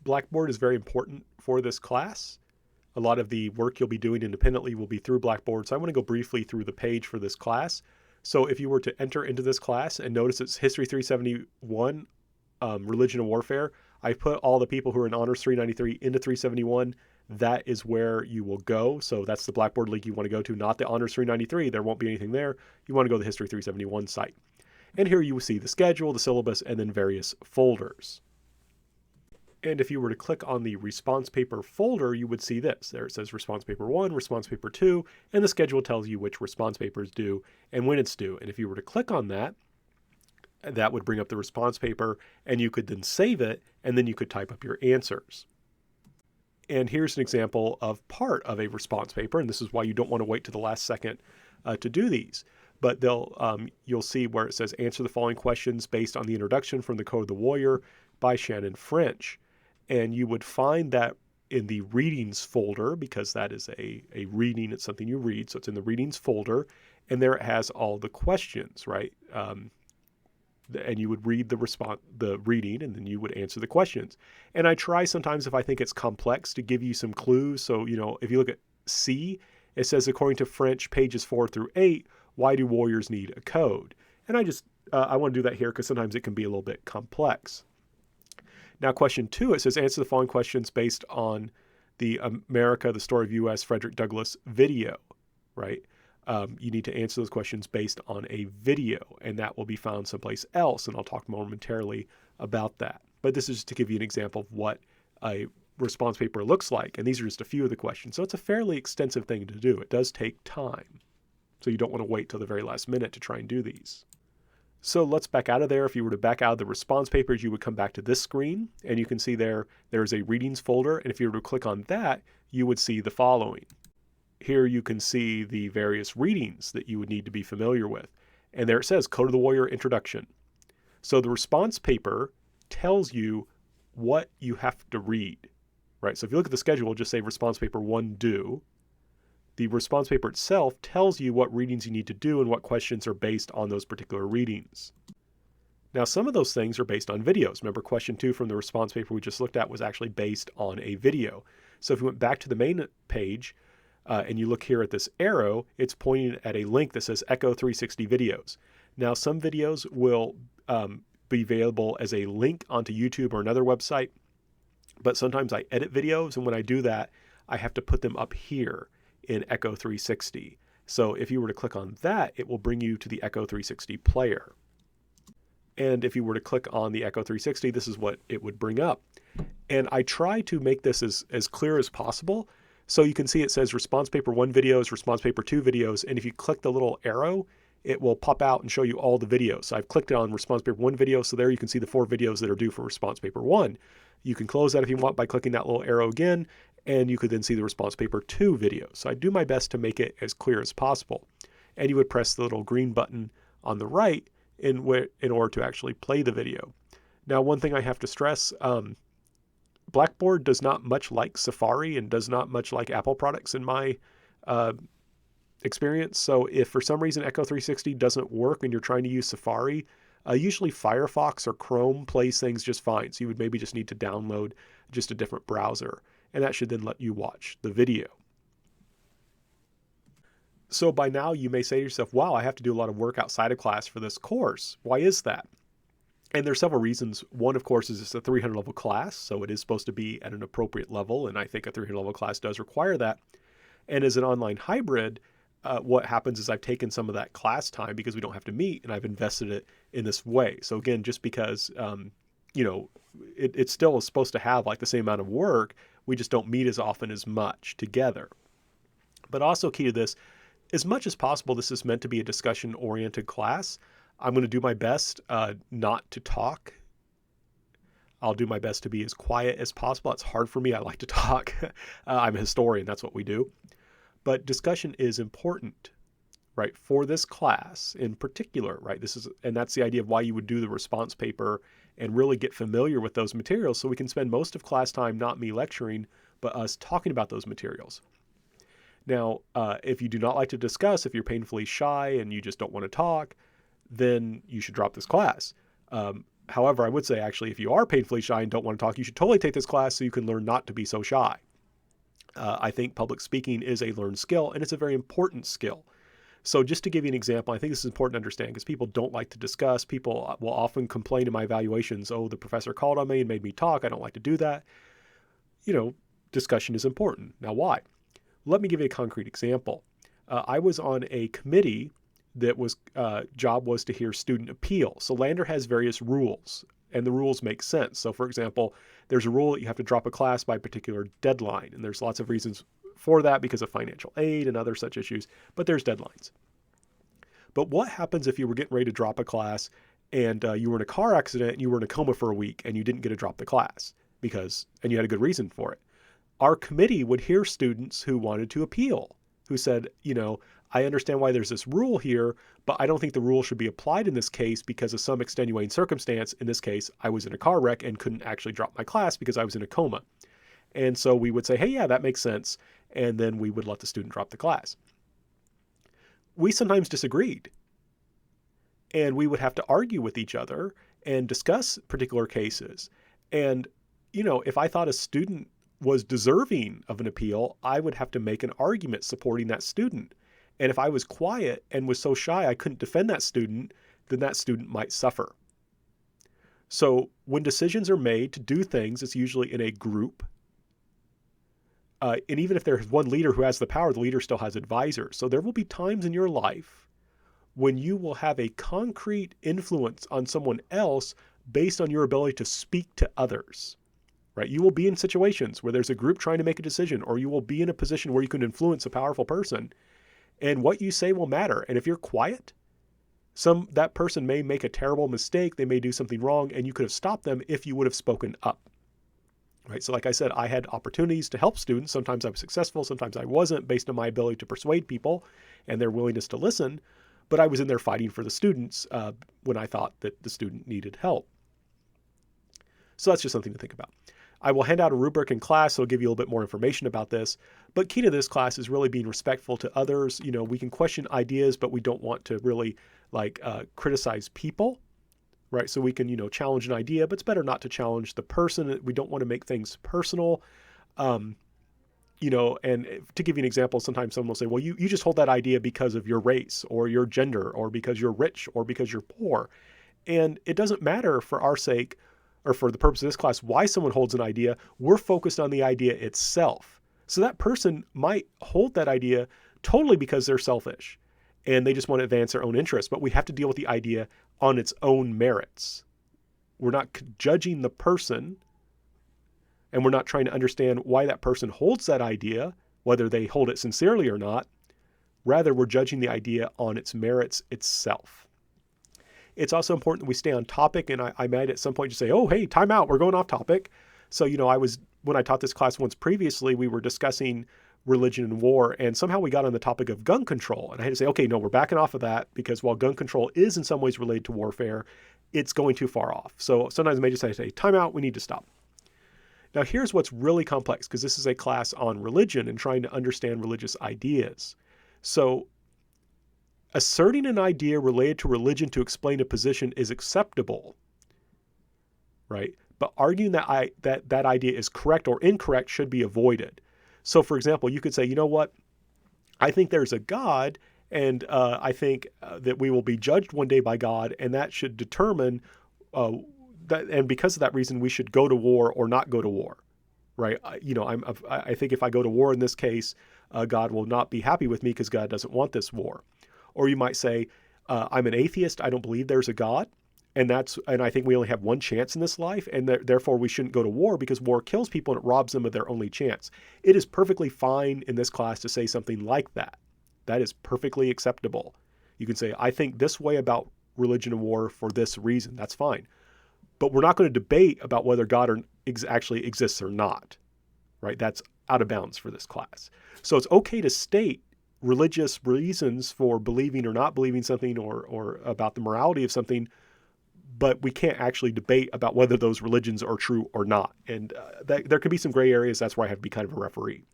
Blackboard is very important for this class. A lot of the work you'll be doing independently will be through Blackboard. So I want to go briefly through the page for this class. So if you were to enter into this class and notice it's History 371, Religion and Warfare, I put all the people who are in Honors 393 into 371. That is where you will go. So that's the Blackboard link you want to go to, not the Honors 393. There won't be anything there. You want to go to the History 371 site. And here you will see the schedule, the syllabus, and then various folders. And if you were to click on the response paper folder, you would see this. There it says response paper 1, response paper 2, and the schedule tells you which response paper is due and when it's due. And if you were to click on that, that would bring up the response paper, and you could then save it, and then you could type up your answers. And here's an example of part of a response paper, and this is why you don't want to wait to the last second to do these. But you'll see where it says answer the following questions based on the introduction from the Code of the Warrior by Shannon French. And you would find that in the readings folder, because that is a reading, it's something you read, so it's in the readings folder, and there it has all the questions, right? And you would read the reading, and then you would answer the questions. And I try sometimes, if I think it's complex, to give you some clues. So, if you look at C, it says, according to French, pages 4 through 8, why do warriors need a code? And I want to do that here because sometimes it can be a little bit complex. Now, question 2, it says, answer the following questions based on the America, the Story of U.S. Frederick Douglass video, right? You need to answer those questions based on a video, and that will be found someplace else, and I'll talk momentarily about that. But this is just to give you an example of what a response paper looks like, and these are just a few of the questions. So it's a fairly extensive thing to do. It does take time, so you don't want to wait till the very last minute to try and do these. So let's back out of there. If you were to back out of the response papers, you would come back to this screen, and you can see there's a readings folder, and if you were to click on that, you would see the following. Here you can see the various readings that you would need to be familiar with. And there it says, Code of the Warrior Introduction. So the response paper tells you what you have to read, right? So if you look at the schedule, it'll just say response paper 1 due. The response paper itself tells you what readings you need to do and what questions are based on those particular readings. Now, some of those things are based on videos. Remember, question 2 from the response paper we just looked at was actually based on a video. So if you went back to the main page, and you look here at this arrow, it's pointing at a link that says Echo 360 videos. Now, some videos will be available as a link onto YouTube or another website, but sometimes I edit videos, and when I do that, I have to put them up here in Echo 360. So if you were to click on that, it will bring you to the Echo 360 player. And if you were to click on the Echo 360, this is what it would bring up. And I try to make this as clear as possible. So you can see it says response paper 1 videos, response paper 2 videos, and if you click the little arrow, it will pop out and show you all the videos. So I've clicked on response paper 1 video, so there you can see the 4 videos that are due for response paper 1. You can close that if you want by clicking that little arrow again, and you could then see the response paper 2 videos. So I do my best to make it as clear as possible. And you would press the little green button on the right in order to actually play the video. Now, one thing I have to stress, Blackboard does not much like Safari and does not much like Apple products in my experience. So if for some reason Echo 360 doesn't work and you're trying to use Safari, usually Firefox or Chrome plays things just fine. So you would maybe just need to download just a different browser, and that should then let you watch the video. So by now you may say to yourself, wow, I have to do a lot of work outside of class for this course. Why is that? And there's several reasons. One, of course, is it's a 300 level class, so it is supposed to be at an appropriate level, and I think a 300 level class does require that. And as an online hybrid, what happens is I've taken some of that class time because we don't have to meet, and I've invested it in this way. So again, just because, it still is supposed to have like the same amount of work, we just don't meet as often as much together. But also key to this, as much as possible, this is meant to be a discussion-oriented class. I'm going to do my best not to talk. I'll do my best to be as quiet as possible. It's hard for me. I like to talk. I'm a historian. That's what we do. But discussion is important, right, for this class in particular, right? And that's the idea of why you would do the response paper and really get familiar with those materials so we can spend most of class time not me lecturing, but us talking about those materials. Now, if you do not like to discuss, if you're painfully shy and you just don't want to talk, then you should drop this class. However, I would say actually, if you are painfully shy and don't want to talk, you should totally take this class so you can learn not to be so shy. I think public speaking is a learned skill, and it's a very important skill. So just to give you an example, I think this is important to understand because people don't like to discuss. People will often complain in my evaluations, oh, the professor called on me and made me talk. I don't like to do that. Discussion is important. Now, why? Let me give you a concrete example. I was on a committee that was job was to hear student appeal. So Lander has various rules, and the rules make sense. So for example, there's a rule that you have to drop a class by a particular deadline, and there's lots of reasons for that because of financial aid and other such issues, but there's deadlines. But what happens if you were getting ready to drop a class and you were in a car accident and you were in a coma for a week and you didn't get to drop the class and you had a good reason for it? Our committee would hear students who wanted to appeal, who said, I understand why there's this rule here, but I don't think the rule should be applied in this case because of some extenuating circumstance. In this case, I was in a car wreck and couldn't actually drop my class because I was in a coma. And so we would say, hey, yeah, that makes sense. And then we would let the student drop the class. We sometimes disagreed. And we would have to argue with each other and discuss particular cases. And, if I thought a student was deserving of an appeal, I would have to make an argument supporting that student. And if I was quiet and was so shy I couldn't defend that student, then that student might suffer. So when decisions are made to do things, it's usually in a group. And even if there's one leader who has the power, the leader still has advisors. So there will be times in your life when you will have a concrete influence on someone else based on your ability to speak to others. Right? You will be in situations where there's a group trying to make a decision, or you will be in a position where you can influence a powerful person, and what you say will matter. And if you're quiet, that person may make a terrible mistake, they may do something wrong, and you could have stopped them if you would have spoken up. Right? So like I said, I had opportunities to help students. Sometimes I was successful, sometimes I wasn't, based on my ability to persuade people and their willingness to listen, but I was in there fighting for the students when I thought that the student needed help. So that's just something to think about. I will hand out a rubric in class, so I'll give you a little bit more information about this. But key to this class is really being respectful to others. We can question ideas, but we don't want to really criticize people, right? So we can, challenge an idea, but it's better not to challenge the person. We don't want to make things personal. And to give you an example, sometimes someone will say, well, you just hold that idea because of your race or your gender or because you're rich or because you're poor. And it doesn't matter for our sake or for the purpose of this class, why someone holds an idea. We're focused on the idea itself. So that person might hold that idea totally because they're selfish and they just want to advance their own interests. But we have to deal with the idea on its own merits. We're not judging the person, and we're not trying to understand why that person holds that idea, whether they hold it sincerely or not. Rather, we're judging the idea on its merits itself. It's also important that we stay on topic, and I might at some point just say, oh, hey, time out, we're going off topic. So, when I taught this class once previously, we were discussing religion and war, and somehow we got on the topic of gun control. And I had to say, okay, no, we're backing off of that, because while gun control is in some ways related to warfare, it's going too far off. So sometimes I may just say, time out, we need to stop. Now, here's what's really complex, because this is a class on religion and trying to understand religious ideas. So asserting an idea related to religion to explain a position is acceptable, right? But arguing that that idea is correct or incorrect should be avoided. So, for example, you could say, you know what? I think there's a God, and I think that we will be judged one day by God, and that should determine that, and because of that reason, we should go to war or not go to war, right? I think if I go to war in this case, God will not be happy with me because God doesn't want this war. Or you might say, I'm an atheist. I don't believe there's a God. And I think we only have one chance in this life. And therefore we shouldn't go to war because war kills people and it robs them of their only chance. It is perfectly fine in this class to say something like that. That is perfectly acceptable. You can say, I think this way about religion and war for this reason. That's fine. But we're not going to debate about whether God actually exists or not, right? That's out of bounds for this class. So it's okay to state religious reasons for believing or not believing something or about the morality of something, but we can't actually debate about whether those religions are true or not. And there could be some gray areas. That's where I have to be kind of a referee.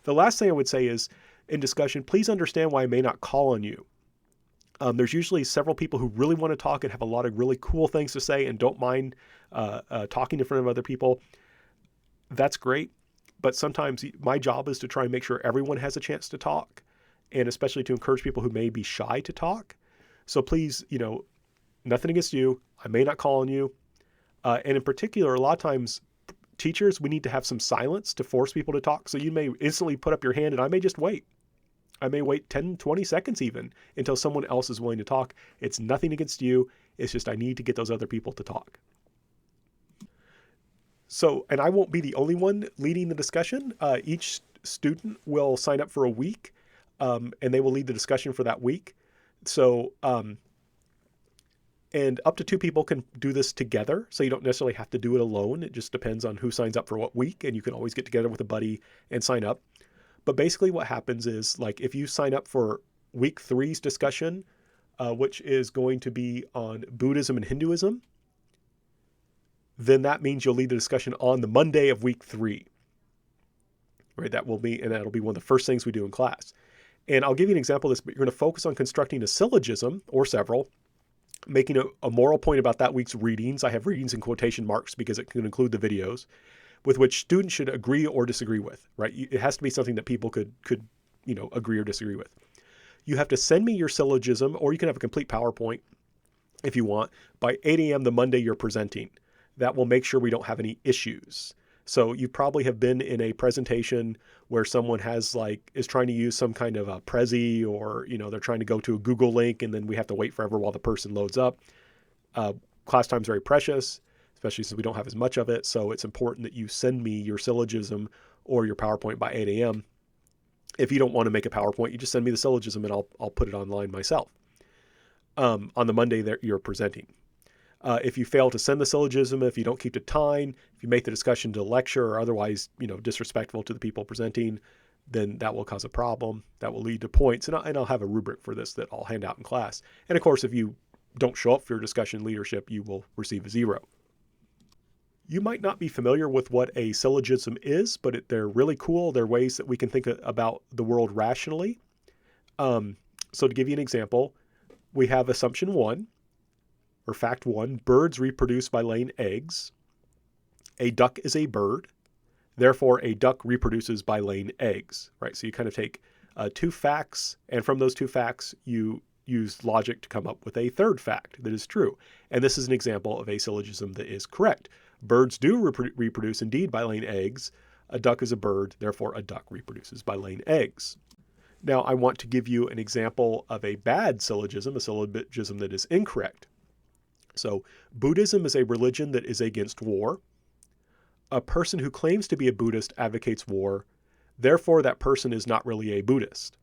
The last thing I would say is, in discussion, please understand why I may not call on you. There's usually several people who really want to talk and have a lot of really cool things to say and don't mind talking in front of other people. That's great. But sometimes my job is to try and make sure everyone has a chance to talk, and especially to encourage people who may be shy to talk. So please, nothing against you. I may not call on you. And in particular, a lot of times, teachers, we need to have some silence to force people to talk. So you may instantly put up your hand and I may just wait. I may wait 10, 20 seconds even until someone else is willing to talk. It's nothing against you. It's just I need to get those other people to talk. So, and I won't be the only one leading the discussion. Each student will sign up for a week, and they will lead the discussion for that week. So, and up to 2 people can do this together. So you don't necessarily have to do it alone. It just depends on who signs up for what week, and you can always get together with a buddy and sign up. But basically what happens is, like, if you sign up for week 3's discussion, which is going to be on Buddhism and Hinduism, then that means you'll lead the discussion on the Monday of week 3, right? That'll be one of the first things we do in class. And I'll give you an example of this, but you're going to focus on constructing a syllogism or several, making a moral point about that week's readings. I have readings in quotation marks because it can include the videos, with which students should agree or disagree with, right? It has to be something that people could agree or disagree with. You have to send me your syllogism, or you can have a complete PowerPoint if you want, by 8 a.m. the Monday you're presenting. That will make sure we don't have any issues. So you probably have been in a presentation where someone is trying to use some kind of a Prezi, or, they're trying to go to a Google link and then we have to wait forever while the person loads up. Class time is very precious, especially since we don't have as much of it. So it's important that you send me your syllogism or your PowerPoint by 8 a.m. If you don't want to make a PowerPoint, you just send me the syllogism and I'll put it online myself on the Monday that you're presenting. If you fail to send the syllogism, if you don't keep to time, if you make the discussion to lecture or otherwise, disrespectful to the people presenting, then that will cause a problem. That will lead to points. And I'll have a rubric for this that I'll hand out in class. And of course, if you don't show up for your discussion leadership, you will receive a 0. You might not be familiar with what a syllogism is, but they're really cool. They're ways that we can think about the world rationally. So to give you an example, we have assumption 1. Or fact 1, birds reproduce by laying eggs. A duck is a bird. Therefore, a duck reproduces by laying eggs, right? So you kind of take 2 facts, and from those 2 facts, you use logic to come up with a third fact that is true. And this is an example of a syllogism that is correct. Birds do reproduce indeed by laying eggs. A duck is a bird. Therefore, a duck reproduces by laying eggs. Now, I want to give you an example of a bad syllogism, a syllogism that is incorrect. So Buddhism is a religion that is against war. A person who claims to be a Buddhist advocates war. Therefore, that person is not really a Buddhist.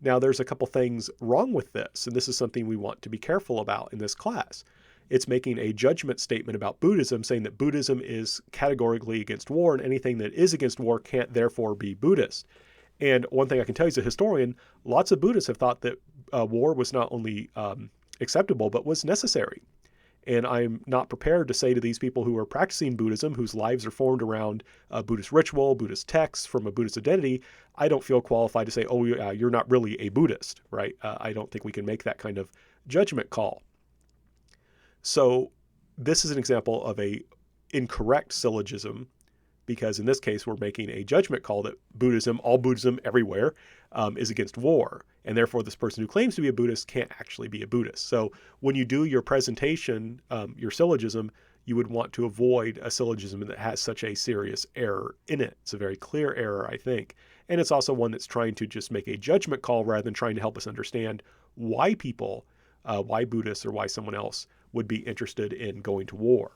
Now, there's a couple things wrong with this, and this is something we want to be careful about in this class. It's making a judgment statement about Buddhism, saying that Buddhism is categorically against war, and anything that is against war can't therefore be Buddhist. And one thing I can tell you as a historian, lots of Buddhists have thought that war was not only acceptable, but was necessary. And I'm not prepared to say to these people who are practicing Buddhism, whose lives are formed around Buddhist ritual, Buddhist texts from a Buddhist identity, I don't feel qualified to say, oh, you're not really a Buddhist, right? I don't think we can make that kind of judgment call. So this is an example of a incorrect syllogism, because in this case, we're making a judgment call that Buddhism, all Buddhism everywhere, is against war. And therefore, this person who claims to be a Buddhist can't actually be a Buddhist. So when you do your presentation, your syllogism, you would want to avoid a syllogism that has such a serious error in it. It's a very clear error, I think. And it's also one that's trying to just make a judgment call rather than trying to help us understand why people, why Buddhists or why someone else would be interested in going to war.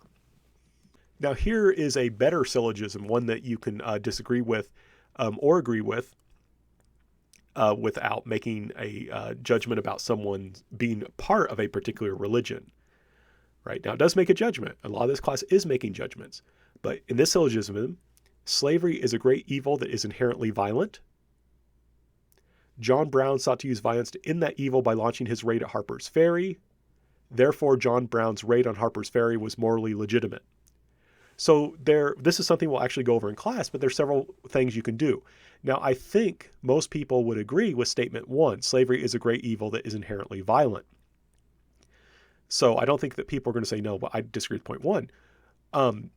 Now, here is a better syllogism, one that you can disagree with or agree with without making a judgment about someone being part of a particular religion. Right? Now, it does make a judgment. A lot of this class is making judgments. But in this syllogism, slavery is a great evil that is inherently violent. John Brown sought to use violence to end that evil by launching his raid at Harper's Ferry. Therefore, John Brown's raid on Harper's Ferry was morally legitimate. So this is something we'll actually go over in class, but there's several things you can do. Now, I think most people would agree with statement 1, slavery is a great evil that is inherently violent. So I don't think that people are going to say no, but I disagree with point 1.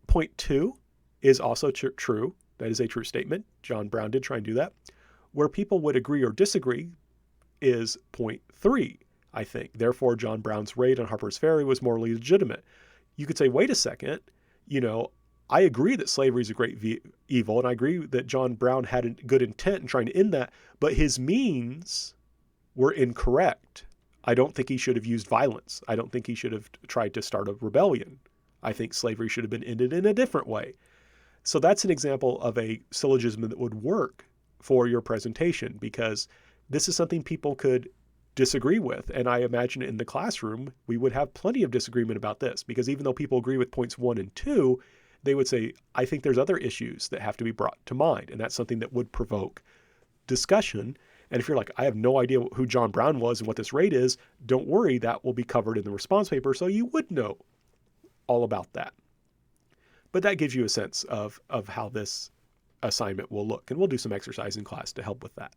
Point 2 is also true. That is a true statement. John Brown did try and do that. Where people would agree or disagree is point 3, I think. Therefore, John Brown's raid on Harper's Ferry was morally legitimate. You could say, wait a second, I agree that slavery is a great evil, and I agree that John Brown had a good intent in trying to end that, but his means were incorrect. I don't think he should have used violence. I don't think he should have tried to start a rebellion. I think slavery should have been ended in a different way. So that's an example of a syllogism that would work for your presentation, because this is something people could disagree with. And I imagine in the classroom, we would have plenty of disagreement about this, because even though people agree with points 1 and 2, they would say, I think there's other issues that have to be brought to mind. And that's something that would provoke discussion. And if you're like, I have no idea who John Brown was and what this raid is, don't worry, that will be covered in the response paper, so you would know all about that. But that gives you a sense of how this assignment will look. And we'll do some exercise in class to help with that.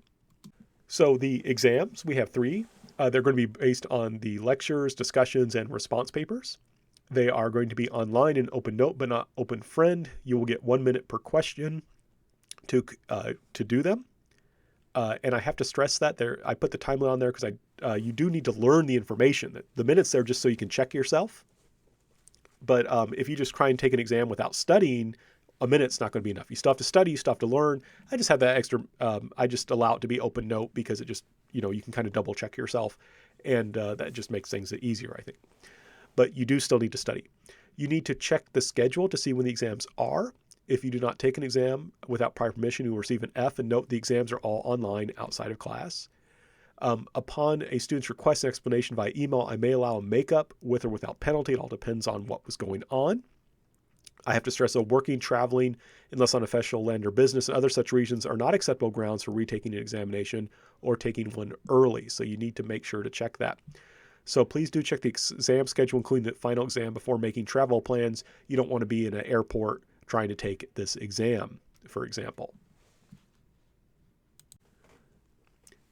So the exams, we have 3. They're going to be based on the lectures, discussions, and response papers. They are going to be online in OpenNote, but not OpenFriend. You will get 1 minute per question to do them. And I have to stress that I put the time limit on there because you do need to learn the information. The minute's there just so you can check yourself. But if you just try and take an exam without studying, a minute's not going to be enough. You still have to study, you still have to learn. I just have that extra, I just allow it to be OpenNote because it just, you can kind of double check yourself. And that just makes things easier, I think. But you do still need to study. You need to check the schedule to see when the exams are. If you do not take an exam without prior permission, you will receive an F, and note the exams are all online outside of class. Upon a student's request an explanation via email, I may allow a makeup with or without penalty. It all depends on what was going on. I have to stress that working, traveling, unless on official land or business, and other such reasons are not acceptable grounds for retaking an examination or taking one early. So you need to make sure to check that. So please do check the exam schedule, including the final exam, before making travel plans. You don't want to be in an airport trying to take this exam, for example.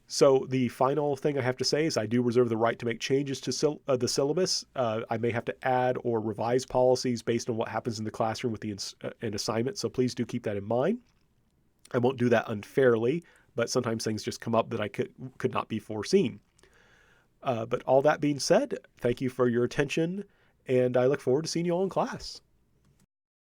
So the final thing I have to say is I do reserve the right to make changes to the syllabus. I may have to add or revise policies based on what happens in the classroom with an assignment, so please do keep that in mind. I won't do that unfairly, but sometimes things just come up that I could not be foreseen. But all that being said, thank you for your attention, and I look forward to seeing you all in class.